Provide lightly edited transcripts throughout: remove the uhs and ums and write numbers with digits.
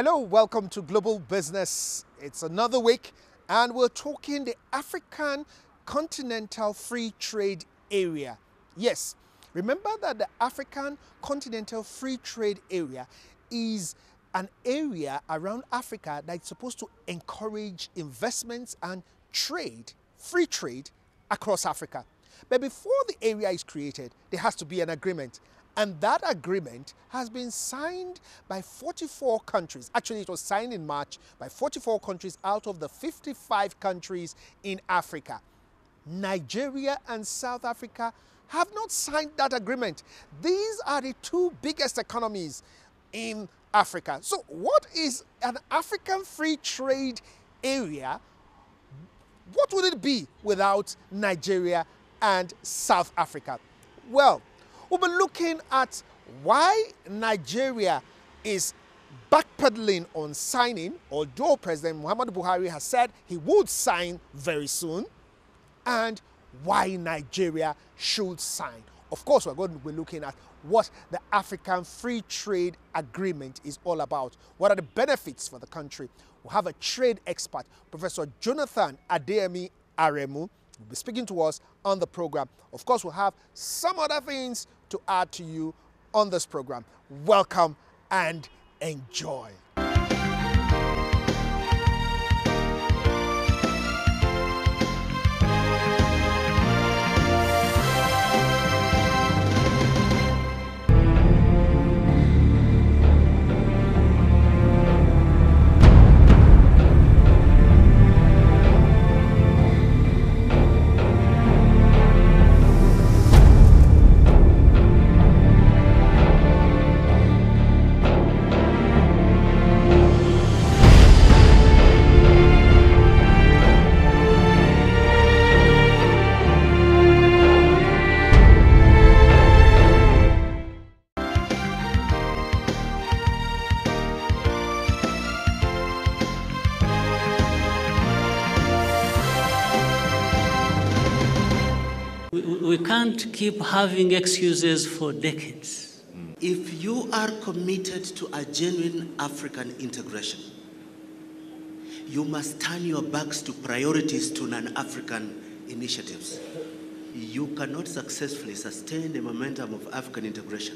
Hello, welcome to Global Business. It's another week and we're talking the African Continental Free Trade Area. Yes, remember that the African Continental Free Trade Area is an area around Africa that's supposed to encourage investments and trade, free trade across Africa. But before the area is created, there has to be an agreement. And that agreement has been signed by 44 countries. Actually, it was signed in March by 44 countries out of the 55 countries in Africa. Nigeria and South Africa have not signed that agreement. These are the two biggest economies in Africa. So what is an African free trade area? What would it be without Nigeria and South Africa? Well, we'll be looking at why Nigeria is backpedaling on signing, although President Muhammadu Buhari has said he would sign very soon, and why Nigeria should sign. Of course, we're going to be looking at what the African Free Trade Agreement is all about. What are the benefits for the country? We'll have a trade expert, Professor Jonathan Adeyemi Aremu, will be speaking to us on the program. Of course, we'll have some other things to add to you on this program. Welcome and enjoy. We can't keep having excuses for decades. If you are committed to a genuine African integration, you must turn your backs to priorities to non-African initiatives. You cannot successfully sustain the momentum of African integration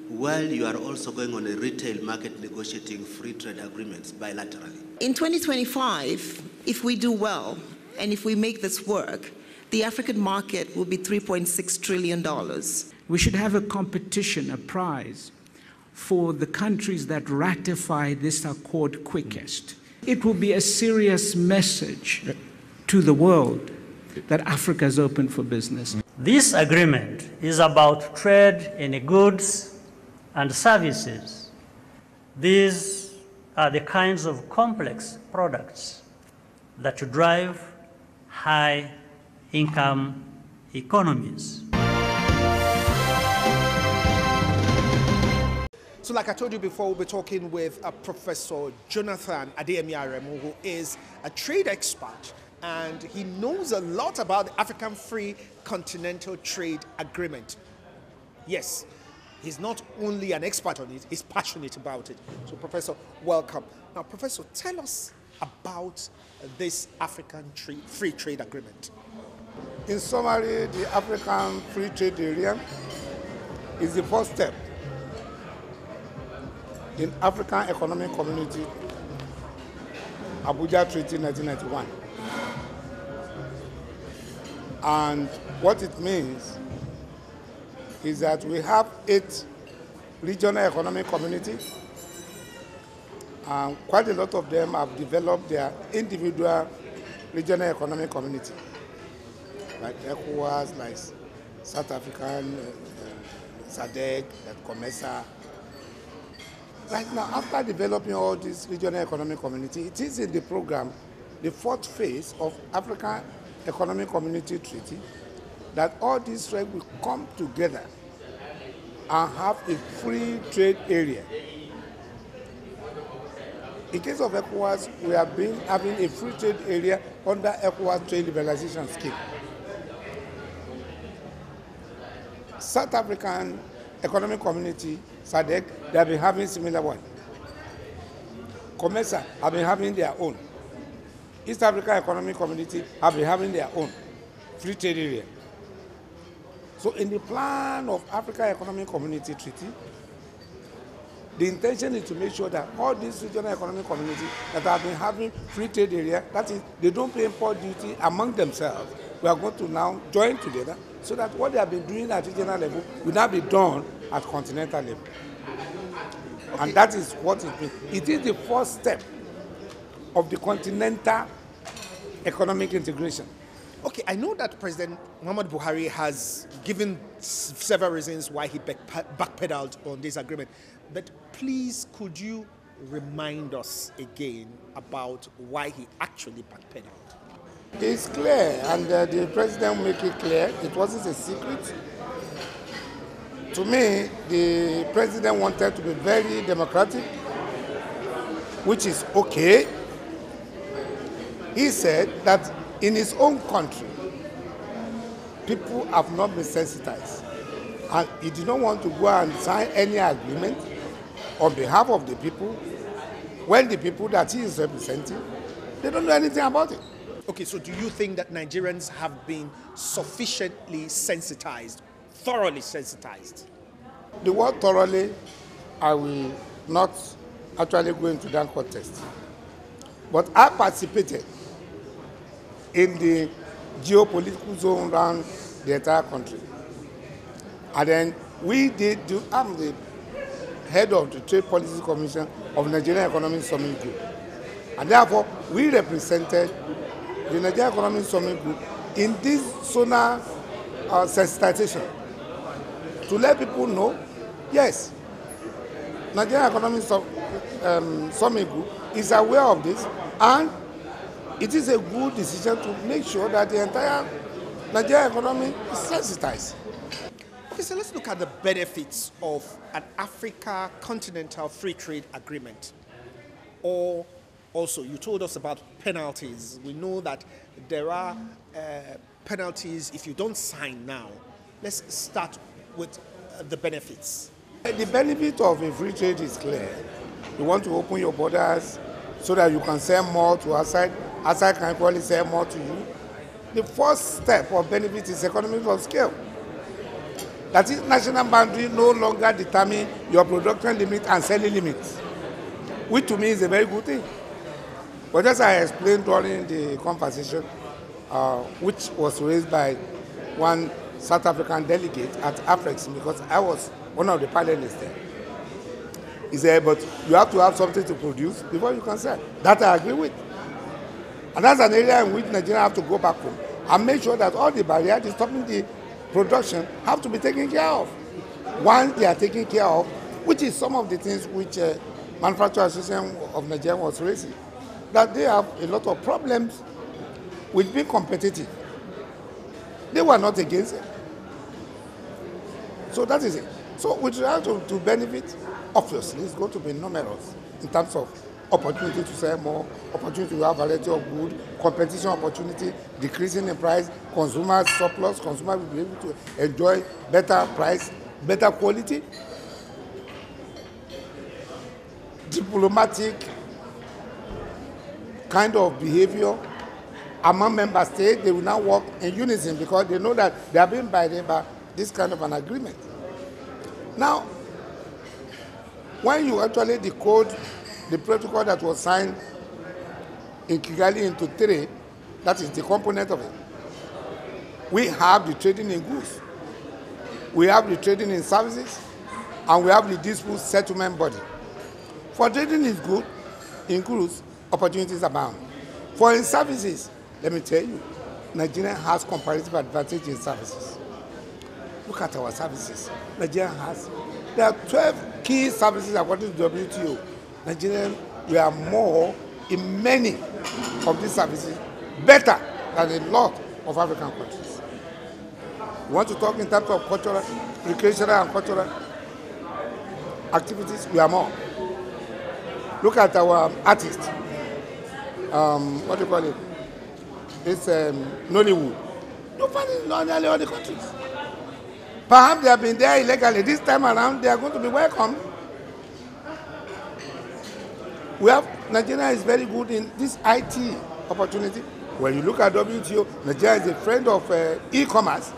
while you are also going on a retail market negotiating free trade agreements bilaterally. In 2025, if we do well and if we make this work, the African market will be $3.6 trillion. We should have a competition, a prize, for the countries that ratify this accord quickest. It will be a serious message to the world that Africa is open for business. This agreement is about trade in goods and services. These are the kinds of complex products that drive high income economies. So like I told you before, we'll be talking with Professor Jonathan Adeyemi Aremu, who is a trade expert, and he knows a lot about the African Free Continental Trade Agreement. Yes, he's not only an expert on it, he's passionate about it. So Professor, welcome. Now Professor, tell us about this African Free Trade Agreement. In summary, the African Free Trade Area is the first step in African Economic Community, Abuja Treaty 1991. And what it means is that we have 8 regional economic communities, and quite a lot of them have developed their individual regional economic community, like ECOWAS, like South African, SADC, like COMESA. Right now, after developing all these regional economic community, it is in the program, the 4th phase of African Economic Community Treaty, that all these trade will come together and have a free trade area. In case of ECOWAS, we have been having a free trade area under ECOWAS Trade Liberalization Scheme. South African Economic Community, SADC, they have been having similar one. COMESA have been having their own. East Africa Economic Community have been having their own free trade area. So in the plan of Africa Economic Community Treaty, the intention is to make sure that all these regional economic communities that have been having free trade area, that is, they don't pay import duty among themselves. We are going to now join together so that what they have been doing at regional level will now be done at continental level. Okay. And that is what it means. It is the first step of the continental economic integration. Okay, I know that President Muhammadu Buhari has given several reasons why he backpedaled on this agreement, but please could you remind us again about why he actually backpedaled? It's clear, and the president make it clear. It wasn't a secret. To me, the president wanted to be very democratic, which is okay. He said that in his own country, people have not been sensitized. And he did not want to go and sign any agreement on behalf of the people when the people that he is representing, they don't know anything about it. Okay, so do you think that Nigerians have been sufficiently sensitized, thoroughly sensitized? The word thoroughly, I will not actually go into that context. But I participated in the geopolitical zone around the entire country. And then we did do, I'm the head of the Trade Policy Commission of Nigerian Economic Summit Group. And therefore, we represented the Nigerian Economic Summit Group in this zonal sensitization to let people know, yes, Nigerian Economic Summit Group is aware of this, and it is a good decision to make sure that the entire Nigerian economy is sensitized. Okay, so let's look at the benefits of an Africa continental free trade agreement. Or also, you told us about penalties. We know that there are penalties if you don't sign now. Let's start with the benefits. The benefit of a free trade is clear. You want to open your borders so that you can sell more to outside can equally sell more to you. The first step of benefit is economies of scale. That is, national boundary no longer determine your production limit and selling limits, which to me is a very good thing. But as I explained during the conversation, which was raised by one South African delegate at Afrex, because I was one of the panelists there, he said, but you have to have something to produce before you can sell. That I agree with. And that's an area in which Nigeria have to go back home and make sure that all the barriers stopping the production have to be taken care of. Once they are taken care of, which is some of the things which Manufacturers Association of Nigeria was raising, that they have a lot of problems with being competitive. They were not against it. So that is it. So with regard to benefit, obviously it's going to be numerous in terms of opportunity to sell more, opportunity to have a variety of goods, competition opportunity, decreasing in price, consumer surplus, consumer will be able to enjoy better price, better quality, diplomatic kind of behavior among member states. They will now work in unison because they know that they are being guided by this kind of an agreement. Now, when you actually decode the protocol that was signed in Kigali into 3, that is the component of it. We have the trading in goods, we have the trading in services, and we have the dispute settlement body. For trading in goods, opportunities abound. For in services, let me tell you, Nigeria has comparative advantage in services. Look at our services. Nigeria has. There are 12 key services according to the WTO. Nigeria, we are more in many of these services, better than a lot of African countries. We want to talk in terms of cultural, recreational and cultural activities, we are more. Look at our artists. What do you call it? It's Nollywood. You find it in nearly all the countries. Perhaps they have been there illegally. This time around, they are going to be welcome. We have Nigeria is very good in this IT opportunity. When you look at WTO, Nigeria is a friend of e-commerce,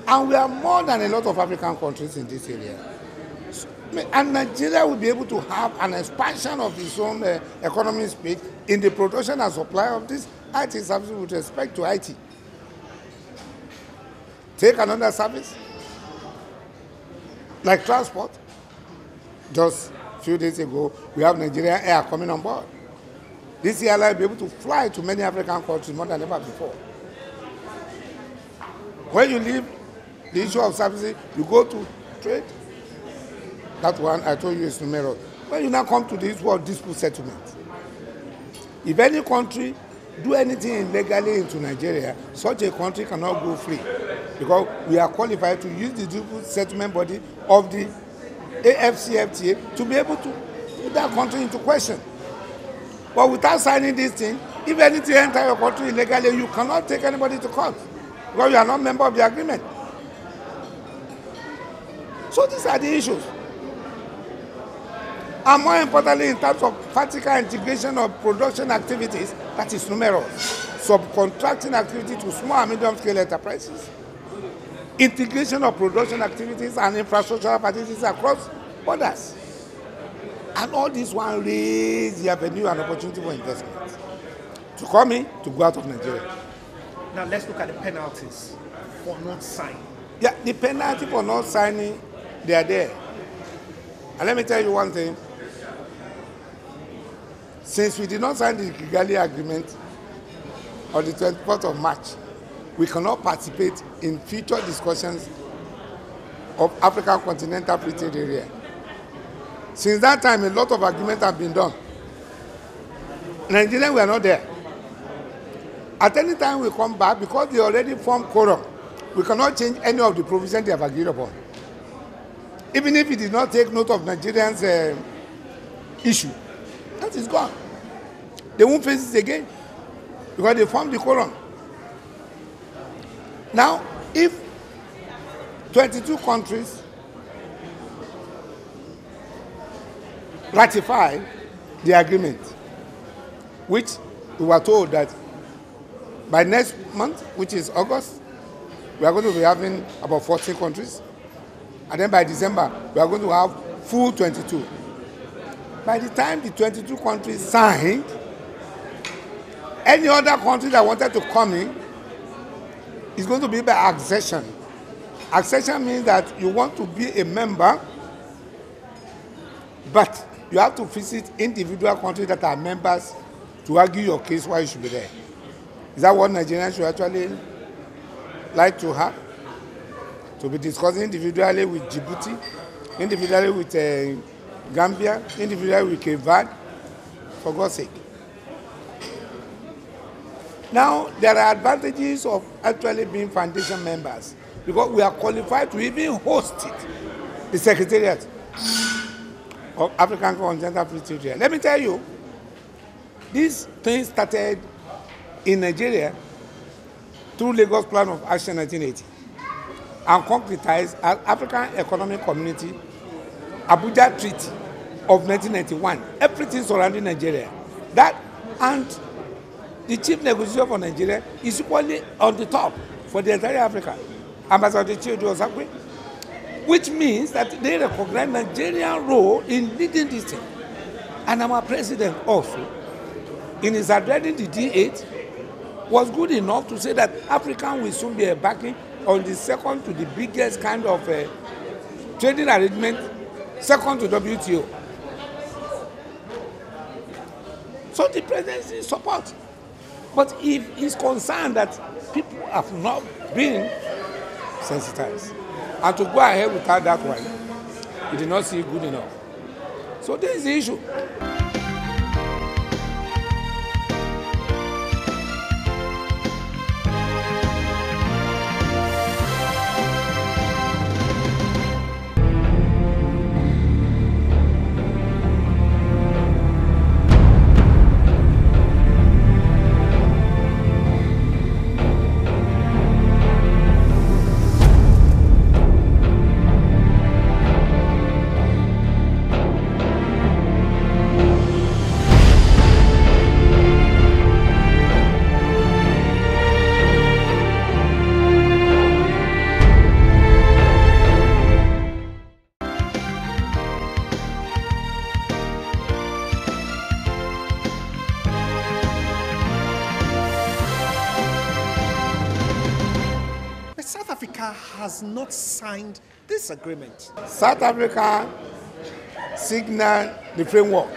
and we are more than a lot of African countries in this area. And Nigeria will be able to have an expansion of its own economic space in the production and supply of this IT services with respect to IT. Take another service, like transport. Just a few days ago, we have Nigerian Air coming on board. This airline will be able to fly to many African countries more than ever before. When you leave the issue of services, you go to trade. That one I told you is numerous. When you now come to this word dispute settlement, if any country do anything illegally into Nigeria, such a country cannot go free, because we are qualified to use the dispute settlement body of the AFCFTA to be able to put that country into question. But without signing this thing, if anything enters your country illegally, you cannot take anybody to court, because you are not a member of the agreement. So these are the issues. And more importantly, in terms of vertical integration of production activities, that is numerous. Subcontracting activity to small and medium-scale enterprises, integration of production activities and infrastructural facilities across borders. And all this one raise the avenue and opportunity for investment to come in, to go out of Nigeria. Now let's look at the penalties for not signing. Yeah, the penalty for not signing, they are there. And let me tell you one thing. Since we did not sign the Kigali Agreement on the 24th of March, we cannot participate in future discussions of African continental free trade area. Since that time, a lot of agreements have been done. Nigerians were not there. At any time we come back, because they already formed quorum, we cannot change any of the provisions they have agreed upon. Even if it did not take note of Nigerians' issue, that is gone. They won't face it again, because they formed the quorum. Now, if 22 countries ratify the agreement, which we were told that by next month, which is August, we are going to be having about 14 countries. And then by December, we are going to have full 22. By the time the 22 countries signed, any other country that wanted to come in is going to be by accession. Accession means that you want to be a member, but you have to visit individual countries that are members to argue your case why you should be there. Is that what Nigerians should actually like to have? To be discussing individually with Djibouti, individually with Gambia, individually with Cape Verde, for God's sake. Now, there are advantages of actually being foundation members, because we are qualified to even host it, the Secretariat of African Continental Free Trade Area. Let me tell you, this thing started in Nigeria through Lagos Plan of Action 1980 and concretized as African Economic Community, Abuja Treaty of 1991, everything surrounding Nigeria. That and the chief negotiator for Nigeria is equally on the top for the entire Africa, Ambassador Chidi Osakwe, which means that they recognize Nigerian role in leading this thing. And our president also, in his addressing the D8, was good enough to say that Africa will soon be embarking on the second to the biggest kind of trading arrangement, second to WTO. So the presidency support. But if he's concerned that people have not been sensitized, and to go ahead without that one, he did not see it good enough. So this is the issue. Africa has not signed this agreement? South Africa signaled the framework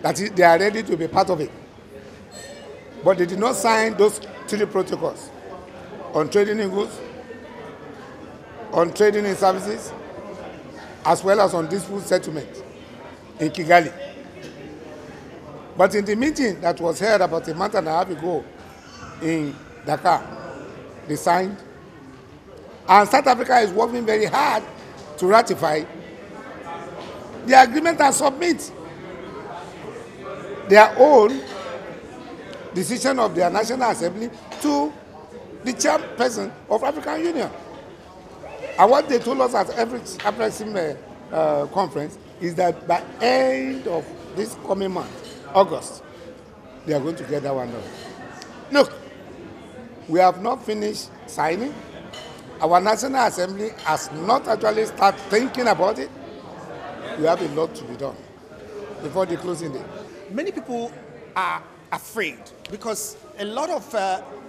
that they are ready to be part of it. But they did not sign those 3 protocols on trading in goods, on trading in services, as well as on dispute settlement in Kigali. But in the meeting that was held about a month and a half ago in Dakar, they signed. And South Africa is working very hard to ratify the agreement and submit their own decision of their National Assembly to the chairperson of African Union. And what they told us at every conference is that by end of this coming month, August, they are going to get that one done. Look, we have not finished signing. Our National Assembly has not actually started thinking about it. We have a lot to be done before the closing day. Many people are afraid because a lot of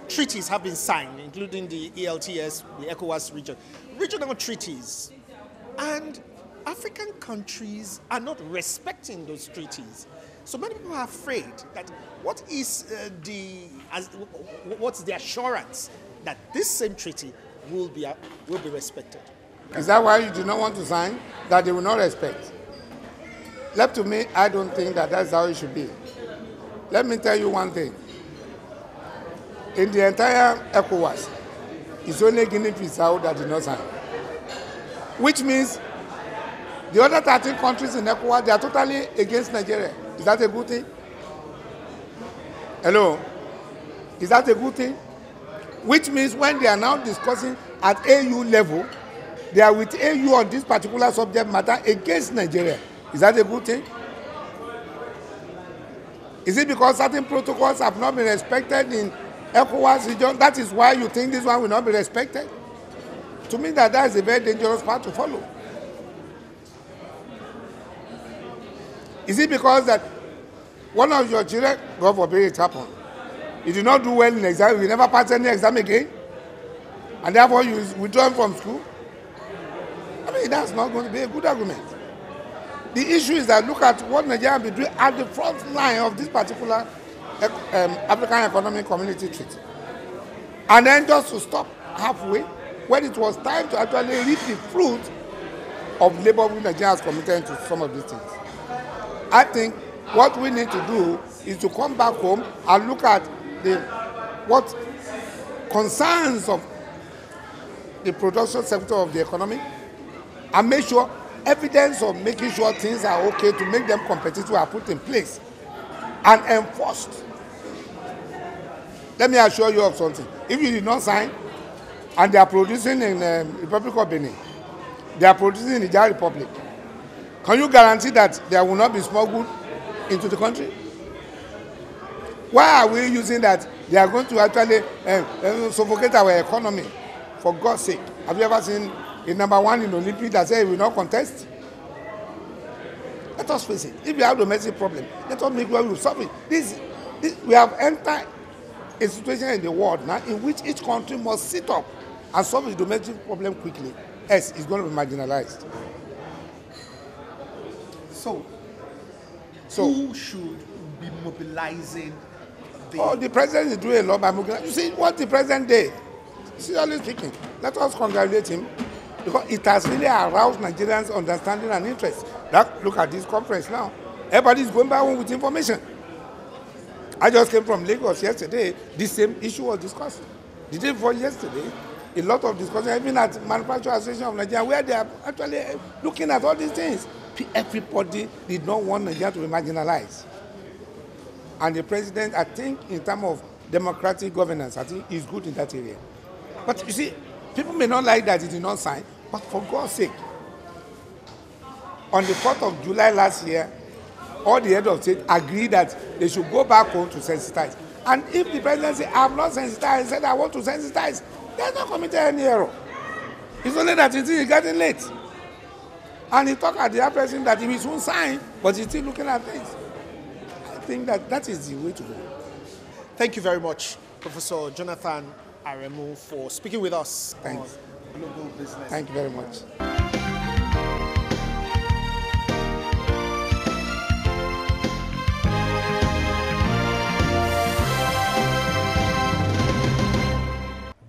treaties have been signed, including the ELTS, the ECOWAS region, regional treaties. And African countries are not respecting those treaties. So many people are afraid that what's the assurance that this same treaty will be respected? Is that why you do not want to sign? That they will not respect? Left to me, I don't think that that's how it should be. Let me tell you one thing. In the entire ECOWAS, it's only Guinea-Bissau that did not sign. Which means the other 13 countries in ECOWAS, they are totally against Nigeria. Is that a good thing? Hello? Is that a good thing? Which means when they are now discussing at AU level, they are with AU on this particular subject matter against Nigeria. Is that a good thing? Is it because certain protocols have not been respected in ECOWAS region? That is why you think this one will not be respected? To me, that is a very dangerous path to follow. Is it because that one of your children, God forbid it happen, you did not do well in exam, you never pass any exam again, and therefore you withdraw from school? I mean, that's not going to be a good argument. The issue is that look at what Nigeria has been doing at the front line of this particular African Economic Community Treaty. And then just to stop halfway when it was time to actually reap the fruit of labor which Nigeria has committed to some of these things. I think what we need to do is to come back home and look at what concerns of the production sector of the economy and make sure evidence of making sure things are okay to make them competitive are put in place and enforced. Let me assure you of something. If you did not sign and they are producing in the Republic of Benin, they are producing in the Niger Republic, can you guarantee that there will not be smuggled into the country? Why are we using that they are going to actually suffocate our economy? For God's sake, have you ever seen a #1 in Olympics that says we will not contest? Let us face it. If we have domestic problem, let us make sure we solve it. We have entered a situation in the world now in which each country must sit up and solve the domestic problem quickly, else it's going to be marginalized. So who should be mobilizing the president is doing a lot by mobilizing. You see what the president did? Seriously speaking, let us congratulate him because it has really aroused Nigerians' understanding and interest. Look at this conference now. Everybody is going back home with information. I just came from Lagos yesterday. This same issue was discussed. The day before yesterday, a lot of discussion, even at Manufacturing Association of Nigeria, where they are actually looking at all these things. Everybody did not want Nigeria to be marginalized. And the president, I think, in terms of democratic governance, I think is good in that area. But you see, people may not like that it did not sign, but for God's sake, on the 4th of July last year, all the heads of state agreed that they should go back home to sensitize. And if the president says, I have not sensitized, said I want to sensitize, they have not committed any error. It's only that it is getting late. And he talked at the president that he will soon sign, but he's still looking at things. I think that is the way to go. Thank you very much, Professor Jonathan Aremu, for speaking with us Thanks. Global Business. Thank you very much.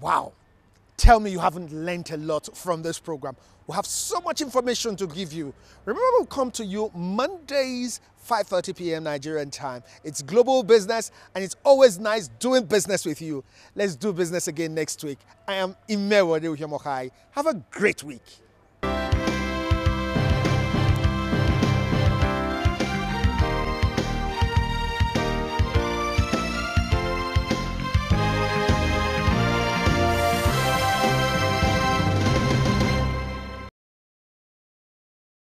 Wow. Tell me you haven't learned a lot from this program. We have so much information to give you. Remember, we'll come to you Mondays, 5:30 p.m. Nigerian time. It's Global Business, and it's always nice doing business with you. Let's do business again next week. I am Imewode Uhiamokai. Have a great week.